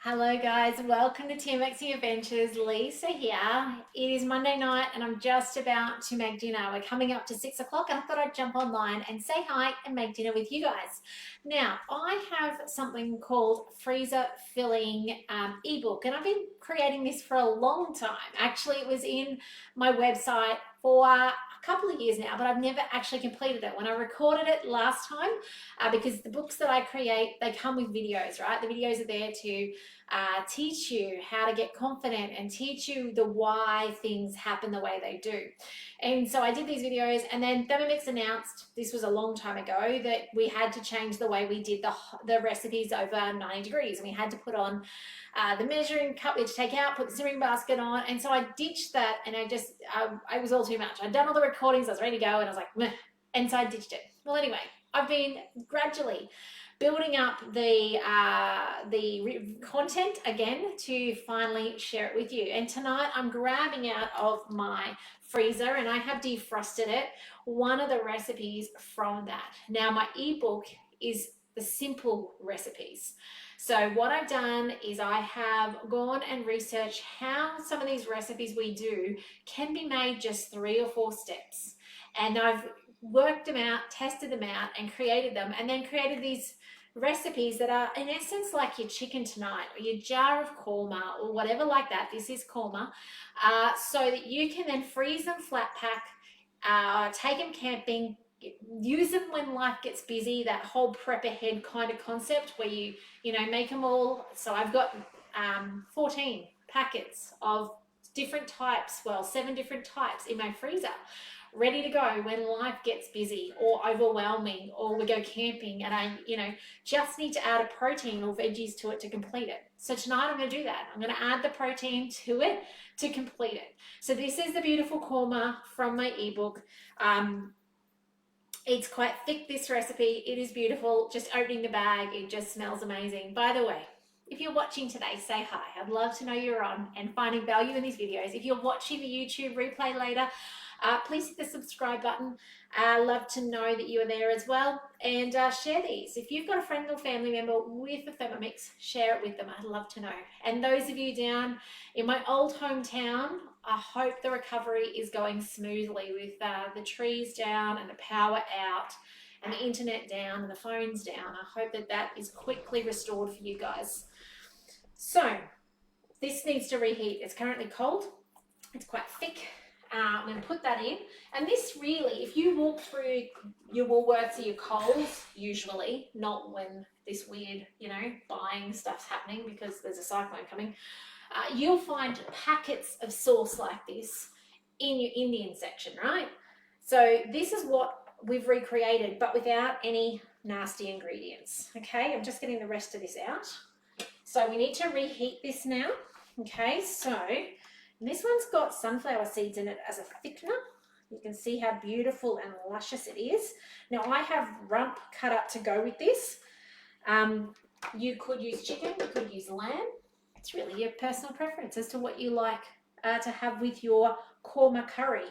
Hello guys, welcome to Thermomix Adventures. Lisa here. It is Monday night and I'm just about to make dinner. We're coming up to 6 o'clock and I thought I'd jump online and say hi and make dinner with you guys. Now, I have something called freezer filling ebook, and I've been creating this for a long time. Actually, it was in my website for a couple of years now, but I've never actually completed it. When I recorded it last time, because the books that I create, they come with videos, right? The videos are there to teach you how to get confident and teach you the why things happen the way they do. And so I did these videos, and then Thermomix announced, this was a long time ago, that we had to change the way we did the recipes over 90 degrees, and we had to put on the measuring cup, we had to take out, put the simmering basket on. And so I ditched that, and it was all too much. I'd done all the recordings, I was ready to go, and I was like, meh. And so I ditched it. Well, anyway, I've been gradually building up the content again to finally share it with you. And tonight I'm grabbing out of my freezer, and I have defrosted it, one of the recipes from that. Now, my ebook is the simple recipes. So what I've done is I have gone and researched how some of these recipes we do can be made just 3 or 4 steps. And I've worked them out, tested them out, and created them, and then created these recipes that are in essence like your chicken tonight or your jar of korma or whatever like that. This is korma, so that you can then freeze them flat pack, take them camping, use them when life gets busy, that whole prep ahead kind of concept where you make them all. So I've got 14 packets of different types, well, 7 different types in my freezer, ready to go when life gets busy or overwhelming, or we go camping and I just need to add a protein or veggies to it to complete it. So tonight I'm going to do that. I'm going to add the protein to it to complete it. So this is the beautiful korma from my ebook. It's quite thick, this recipe. It is beautiful. Just opening the bag, it just smells amazing. By the way, if you're watching today, say hi. I'd love to know you're on and finding value in these videos. If you're watching the YouTube replay later, please hit the subscribe button. Love to know that you are there as well. And share these. If you've got a friend or family member with a Thermomix, share it with them. I'd love to know. And those of you down in my old hometown, I hope the recovery is going smoothly with the trees down and the power out and the internet down and the phones down. I hope that that is quickly restored for you guys. So this needs to reheat. It's currently cold. It's quite thick. I'm going to put that in. And this really, if you walk through your Woolworths or your Coles, usually, not when this weird, buying stuff's happening because there's a cyclone coming, you'll find packets of sauce like this in your Indian section, right? So this is what we've recreated, but without any nasty ingredients. Okay, I'm just getting the rest of this out. So we need to reheat this now. Okay, so this one's got sunflower seeds in it as a thickener. You can see how beautiful and luscious it is. Now I have rump cut up to go with this. You could use chicken, you could use lamb. It's really your personal preference as to what you like to have with your korma curry.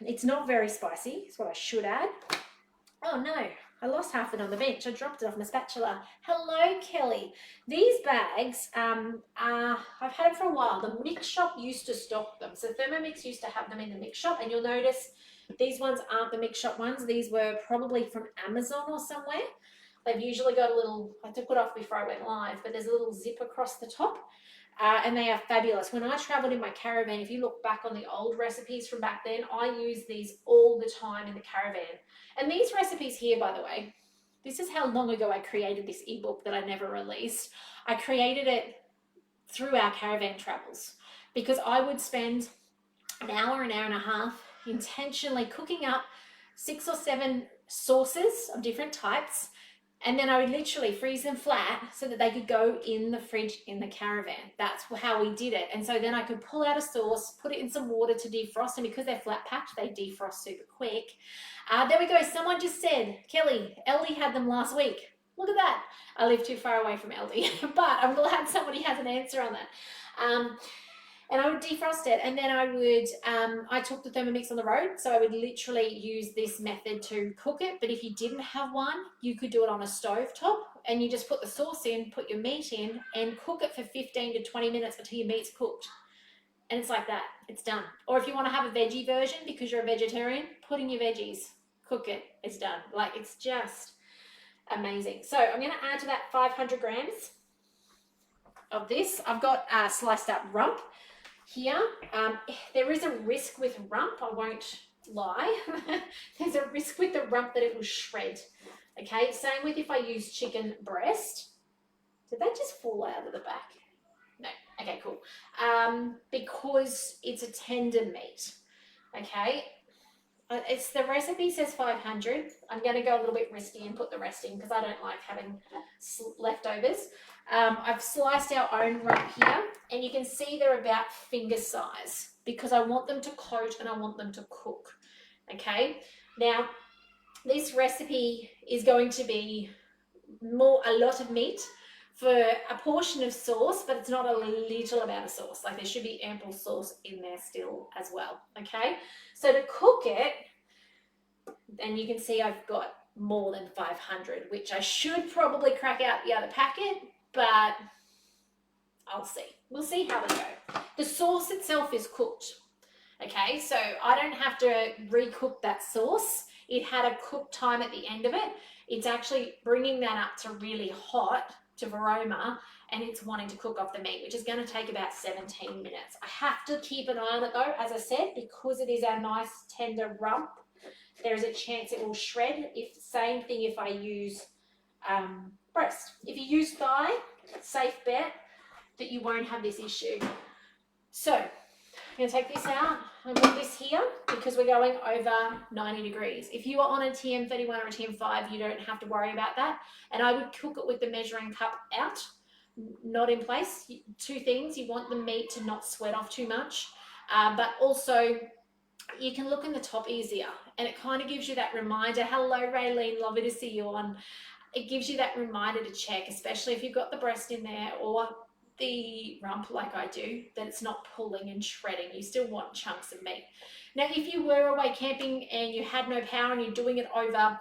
It's not very spicy, is what I should add. Oh no, I lost half of it on the bench. I dropped it off my spatula. Hello, Kelly. These bags, I've had them for a while. The mix shop used to stock them. So Thermomix used to have them in the mix shop, and you'll notice these ones aren't the mix shop ones. These were probably from Amazon or somewhere. They've usually got a little, I took it off before I went live, but there's a little zip across the top. And they are fabulous. When I traveled in my caravan, if you look back on the old recipes from back then, I used these all the time in the caravan. And these recipes here, by the way, this is how long ago I created this ebook that I never released. I created it through our caravan travels because I would spend an hour and a half intentionally cooking up 6 or 7 sauces of different types. And then I would literally freeze them flat so that they could go in the fridge in the caravan. That's how we did it. And so then I could pull out a sauce, put it in some water to defrost. And because they're flat packed, they defrost super quick. There we go. Someone just said, Kelly, Eldie had them last week. Look at that. I live too far away from Eldie, but I'm glad somebody has an answer on that. And I would defrost it, and then I took the Thermomix on the road, so I would literally use this method to cook it. But if you didn't have one, you could do it on a stove top, and you just put the sauce in, put your meat in, and cook it for 15 to 20 minutes until your meat's cooked. And it's like that, it's done. Or if you want to have a veggie version because you're a vegetarian, put in your veggies, cook it, it's done. Like, it's just amazing. So I'm going to add to that 500 grams of this. I've got sliced up rump here. There is a risk with rump, I won't lie. There's a risk with the rump that it will shred. Okay, same with if I use chicken breast. Did that just fall out of the back? No. Okay, cool. Because it's a tender meat. Okay. It's the recipe says 500. I'm going to go a little bit risky and put the rest in because I don't like having leftovers. I've sliced our own rump here, and you can see they're about finger size because I want them to coat and I want them to cook. Okay. Now, this recipe is going to be a lot of meat for a portion of sauce, but it's not a little amount of sauce. Like, there should be ample sauce in there still as well. Okay, so to cook it, and you can see I've got more than 500, which I should probably crack out the other packet, but I'll see. We'll see how we go. The sauce itself is cooked. Okay, so I don't have to recook that sauce. It had a cook time at the end of it. It's actually bringing that up to really hot, to aroma, and it's wanting to cook off the meat, which is going to take about 17 minutes. I have to keep an eye on it though, as I said, because it is our nice tender rump. There is a chance it will shred. Same thing if I use breast. If you use thigh, safe bet that you won't have this issue. So I'm going to take this out and put this here because we're going over 90 degrees. If you are on a TM31 or a TM5, you don't have to worry about that. And I would cook it with the measuring cup out, not in place. Two things: you want the meat to not sweat off too much, but also you can look in the top easier, and it kind of gives you that reminder. Hello, Raylene, lovely to see you on. It gives you that reminder to check, especially if you've got the breast in there or the rump like I do, that it's not pulling and shredding. You still want chunks of meat. Now, if you were away camping and you had no power and you're doing it over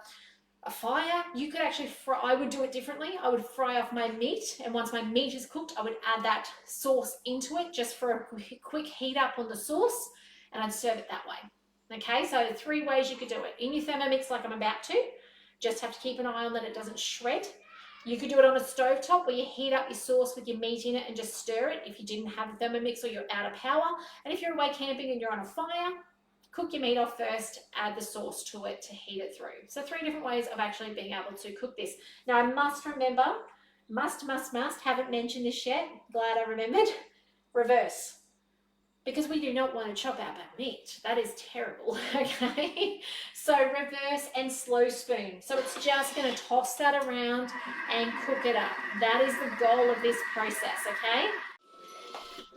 a fire, you could actually fry. I would do it differently. I would fry off my meat, and once my meat is cooked, I would add that sauce into it just for a quick heat up on the sauce, and I'd serve it that way. Okay, so 3 ways you could do it. In your Thermomix like I'm about to, just have to keep an eye on that it doesn't shred. You could do it on a stovetop where you heat up your sauce with your meat in it and just stir it if you didn't have a Thermomix or you're out of power. And if you're away camping and you're on a fire, cook your meat off first, add the sauce to it to heat it through. So 3 different ways of actually being able to cook this. Now, I must remember, haven't mentioned this yet, glad I remembered, reverse. Because we do not want to chop out that meat. That is terrible, okay? So reverse and slow spoon. So it's just going to toss that around and cook it up. That is the goal of this process, okay?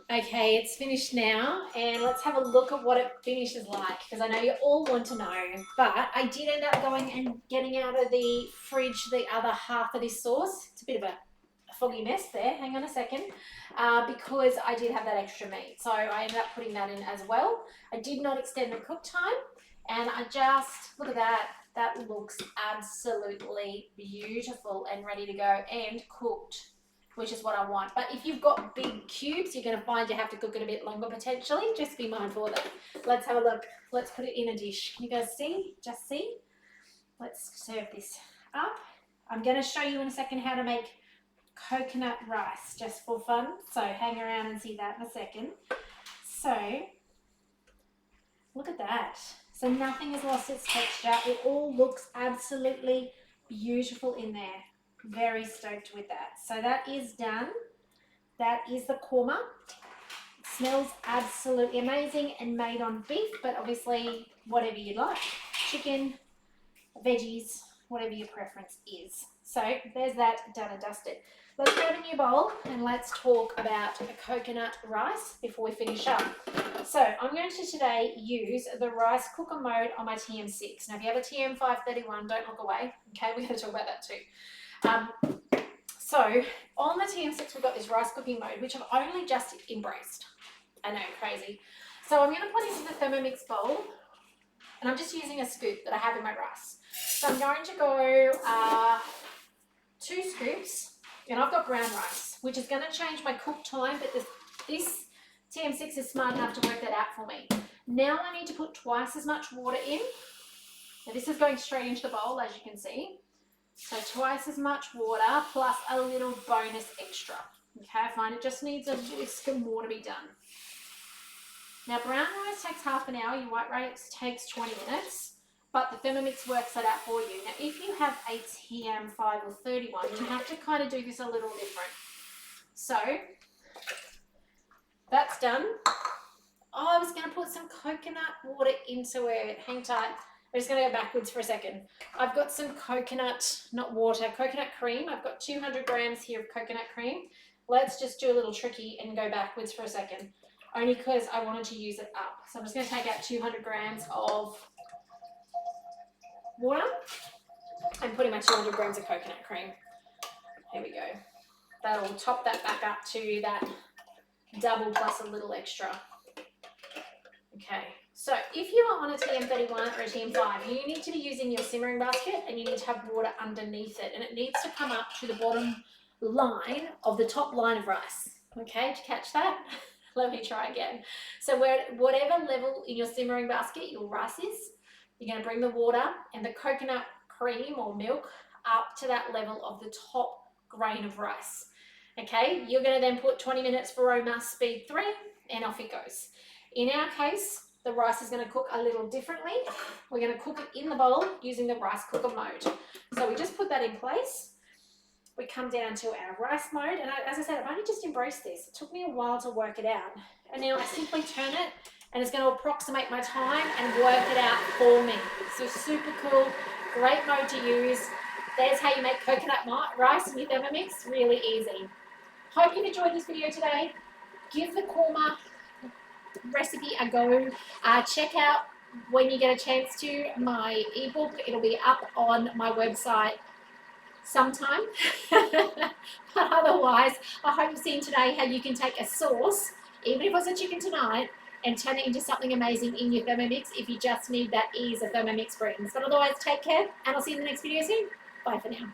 Okay, it's finished now, and let's have a look at what it finishes like, because I know you all want to know. But I did end up going and getting out of the fridge the other half of this sauce. It's a bit of a foggy mess there, hang on a second, because I did have that extra meat, so I ended up putting that in as well. I did not extend the cook time, and I just, look at that, that looks absolutely beautiful and ready to go and cooked, which is what I want. But if you've got big cubes, you're going to find you have to cook it a bit longer potentially. Just be mindful of that. Let's have a look. Let's put it in a dish. Can you guys see? Just see? Let's serve this up. I'm going to show you in a second how to make coconut rice just for fun, so hang around and see that in a second. So look at that. So nothing has lost its texture. It all looks absolutely beautiful in there. Very stoked with that. So that is done. That is the korma. It smells absolutely amazing and made on beef, but obviously whatever you like, chicken, veggies, whatever your preference is. So there's that done and dusted. Let's grab a new bowl and let's talk about a coconut rice before we finish up. So I'm going to today use the rice cooker mode on my TM6. Now if you have a TM531, don't look away. Okay, we're going to talk about that too. So on the TM6 we've got this rice cooking mode, which I've only just embraced. I know, crazy. So I'm going to put it into the Thermomix bowl, and I'm just using a scoop that I have in my rice. So I'm going to go 2 scoops, and I've got brown rice, which is going to change my cook time, but this TM6 is smart enough to work that out for me. Now I need to put twice as much water in. Now this is going straight into the bowl, as you can see. So twice as much water plus a little bonus extra. Okay, I find it just needs a whisk of more to be done. Now brown rice takes half an hour, your white rice takes 20 minutes, but the Thermomix works that out for you. Now if you have a TM5 or 31, you have to kind of do this a little different. So that's done. Oh, I was going to put some coconut water into it. Hang tight. I'm just going to go backwards for a second. I've got some coconut, not water, coconut cream. I've got 200 grams here of coconut cream. Let's just do a little tricky and go backwards for a second, only because I wanted to use it up. So I'm just going to take out 200 grams of water and put in my 200 grams of coconut cream. Here we go. That'll top that back up to that double plus a little extra. Okay, so if you are on a TM31 or a TM5, you need to be using your simmering basket and you need to have water underneath it, and it needs to come up to the bottom line of the top line of rice. Okay, did you catch that? Let me try again. So whatever level in your simmering basket your rice is, you're going to bring the water and the coconut cream or milk up to that level of the top grain of rice. Okay, you're going to then put 20 minutes for Roma speed 3 and off it goes. In our case, the rice is going to cook a little differently. We're going to cook it in the bowl using the rice cooker mode. So we just put that in place. We come down to our rice mode, and as I said, I've only just embraced this. It took me a while to work it out. And now I simply turn it, and it's going to approximate my time and work it out for me. So super cool, great mode to use. There's how you make coconut rice in your Thermomix, really easy. Hope you've enjoyed this video today. Give the Korma recipe a go. Check out, when you get a chance to, my ebook. It'll be up on my website sometime. But otherwise, I hope you've seen today how you can take a sauce, even if it was a chicken tonight, and turn it into something amazing in your Thermomix if you just need that ease of Thermomix brings. But otherwise, take care, and I'll see you in the next video soon. Bye for now.